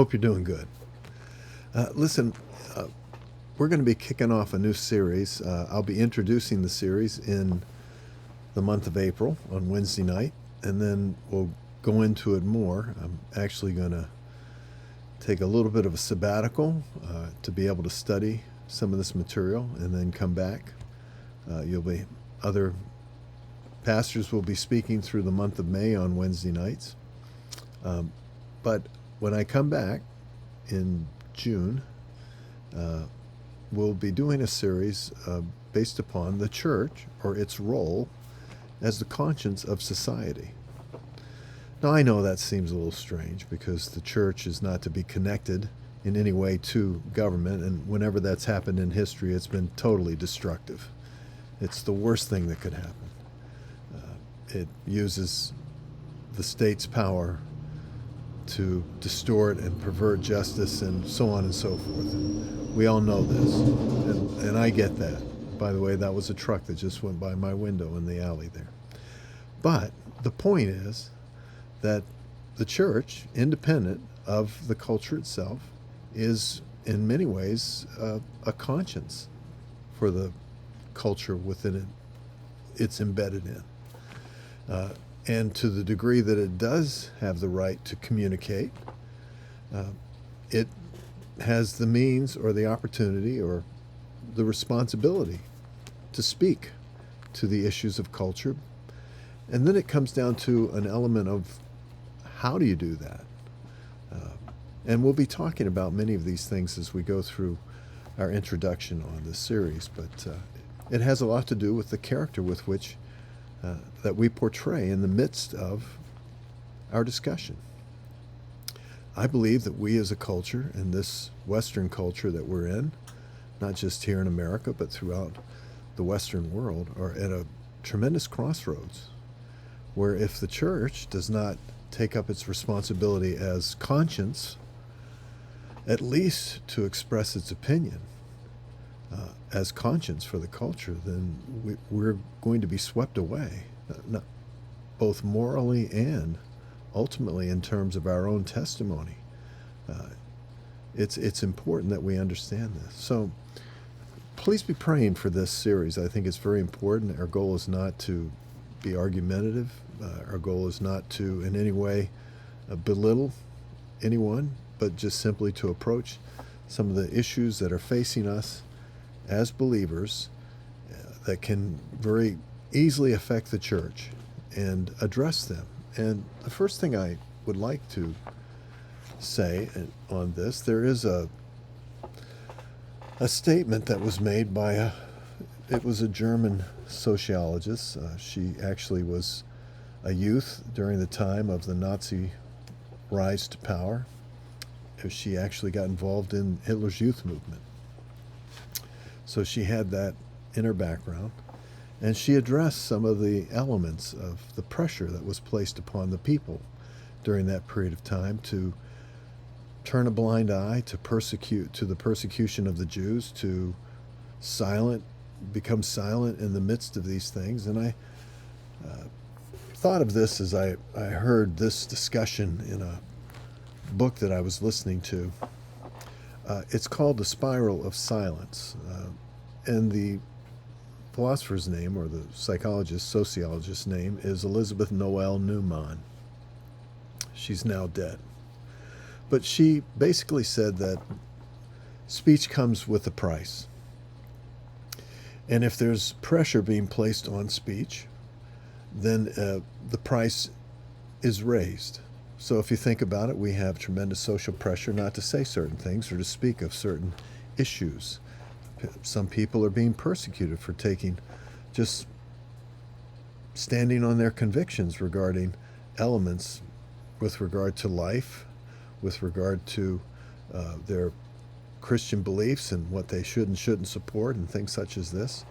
hope you're doing good. Listen, we're going to be kicking off a new series. I'll be introducing the series in the month of April on Wednesday night, and then we'll go into it more. I'm actually going to take a little bit of a sabbatical to be able to study some of this material and then come back. Other pastors will be speaking through the month of May on Wednesday nights. But when I come back in June, we'll be doing a series based upon the church or its role as the conscience of society. Now, I know that seems a little strange because the church is not to be connected in any way to government, and whenever that's happened in history, it's been totally destructive. It's the worst thing that could happen. It uses the state's power to distort and pervert justice and so on and so forth. And we all know this, and I get that. By the way, that was a truck that just went by my window in the alley there. But the point is that the church, independent of the culture itself, is in many ways a conscience for the culture within it it's embedded in. And to the degree that it does have the right to communicate, it has the means or the opportunity or the responsibility to speak to the issues of culture. And then it comes down to an element of how do you do that? And we'll be talking about many of these things as we go through our introduction on this series, but it has a lot to do with the character with which that we portray in the midst of our discussion. I believe that we as a culture, in this Western culture that we're in, not just here in America, but throughout the Western world, are at a tremendous crossroads, where if the church does not take up its responsibility as conscience, at least to express its opinion, as conscience for the culture, then we're going to be swept away, both morally and ultimately in terms of our own testimony. It's important that we understand this. So please be praying for this series. I think it's very important. Our goal is not to be argumentative. Our goal is not to in any way belittle anyone, but just simply to approach some of the issues that are facing us as believers that can very easily affect the church and address them. And the first thing I would like to say on this, there is a statement that was made by it was a German sociologist. She actually was a youth during the time of the Nazi rise to power. She actually got involved in Hitler's youth movement. So she had that in her background, and she addressed some of the elements of the pressure that was placed upon the people during that period of time to turn a blind eye to the persecution of the Jews, to become silent in the midst of these things. And I thought of this as I heard this discussion in a book that I was listening to. It's called The Spiral of Silence. And the philosopher's name, or the sociologist's name, is Elizabeth Noel Neumann. She's now dead. But she basically said that speech comes with a price. And if there's pressure being placed on speech, then the price is raised. So if you think about it, we have tremendous social pressure not to say certain things or to speak of certain issues. Some people are being persecuted for just standing on their convictions regarding elements with regard to life, with regard to their Christian beliefs and what they should and shouldn't support and things such as this.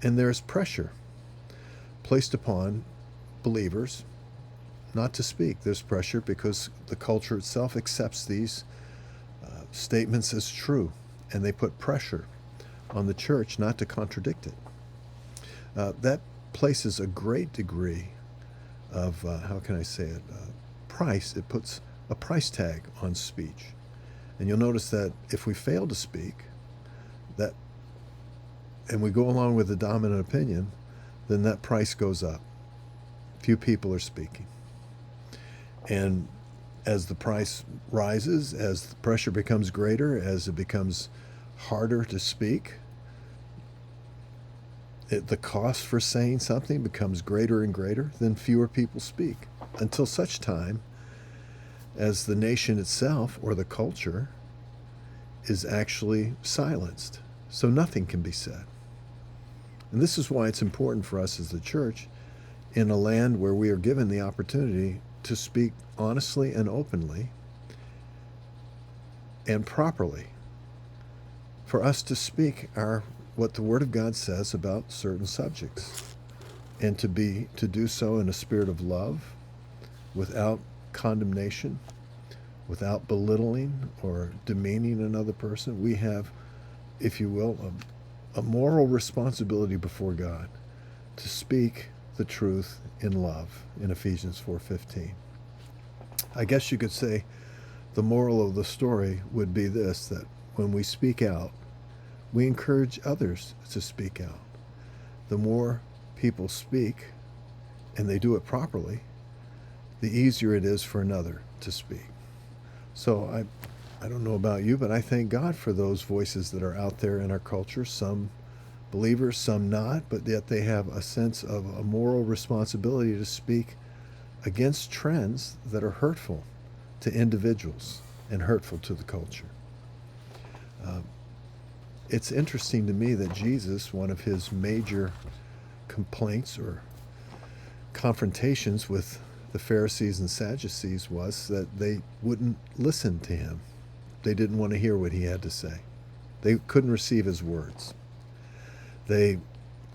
And there's pressure placed upon believers not to speak. There's pressure because the culture itself accepts these statements as true, and they put pressure on the church not to contradict it. That places a great degree of, how can I say it, price. It puts a price tag on speech. And you'll notice that if we fail to speak, that, and we go along with the dominant opinion, then that price goes up. Few people are speaking. And as the price rises, as the pressure becomes greater, as it becomes harder to speak, the cost for saying something becomes greater and greater, then fewer people speak, until such time as the nation itself or the culture is actually silenced, so nothing can be said. And this is why it's important for us as the church, in a land where we are given the opportunity to speak honestly and openly and properly, for us to speak what the Word of God says about certain subjects, and to do so in a spirit of love, without condemnation, without belittling or demeaning another person. We have, if you will, a moral responsibility before God to speak the truth in love, in Ephesians 4:15. I guess you could say the moral of the story would be this, that when we speak out, we encourage others to speak out. The more people speak, and they do it properly, the easier it is for another to speak. So I don't know about you, but I thank God for those voices that are out there in our culture, some believers, some not, but yet they have a sense of a moral responsibility to speak against trends that are hurtful to individuals and hurtful to the culture. It's interesting to me that Jesus, one of his major complaints or confrontations with the Pharisees and Sadducees was that they wouldn't listen to him. They didn't want to hear what he had to say. They couldn't receive his words. They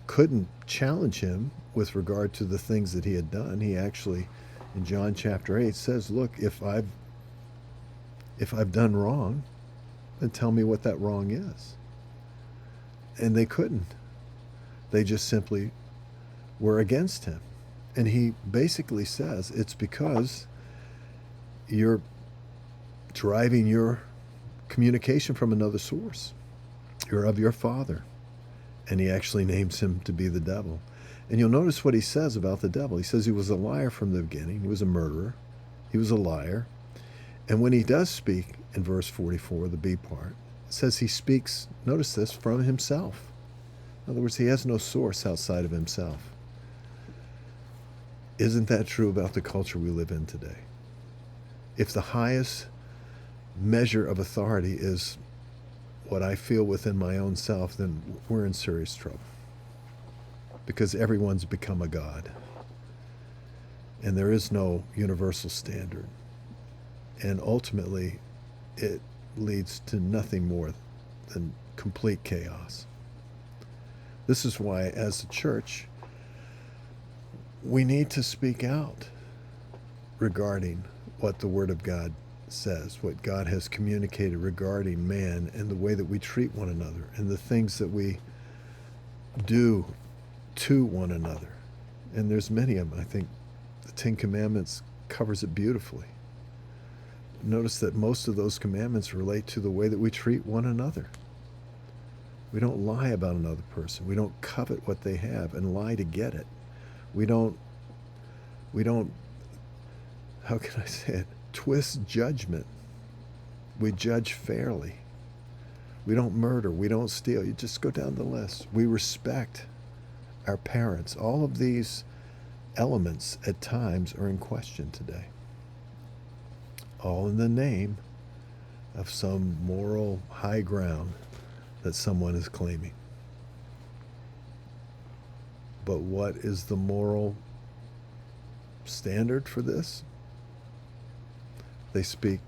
couldn't challenge him with regard to the things that he had done. He actually, in John chapter 8, says, look, if I've done wrong, then tell me what that wrong is. And they couldn't. They just simply were against him. And he basically says, it's because you're deriving your communication from another source. You're of your father. And he actually names him to be the devil. And you'll notice what he says about the devil. He says he was a liar from the beginning. He was a murderer. He was a liar. And when he does speak, in verse 44, the B part, it says he speaks, notice this, from himself. In other words, he has no source outside of himself. Isn't that true about the culture we live in today? If the highest measure of authority is what I feel within my own self, then we're in serious trouble. Because everyone's become a god. And there is no universal standard. And ultimately, it leads to nothing more than complete chaos. This is why, as a church, we need to speak out regarding what the Word of God says, what God has communicated regarding man and the way that we treat one another and the things that we do to one another. And there's many of them. I think the Ten Commandments covers it beautifully. Notice that most of those commandments relate to the way that we treat one another. We don't lie about another person. We don't covet what they have and lie to get it. We don't, how can I say it, twist judgment. We judge fairly. We don't murder. We don't steal. You just go down the list. We respect our parents. All of these elements at times are in question today. All in the name of some moral high ground that someone is claiming. But what is the moral standard for this? They speak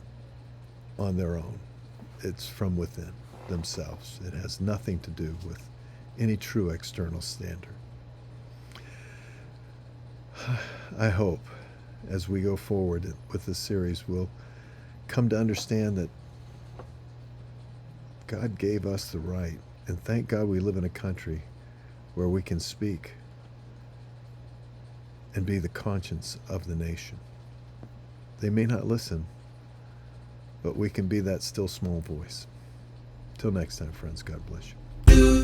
on their own. It's from within themselves. It has nothing to do with any true external standard. I hope as we go forward with this series, we'll come to understand that God gave us the right, and thank God we live in a country where we can speak and be the conscience of the nation. They may not listen, but we can be that still small voice. Till next time, friends, God bless you.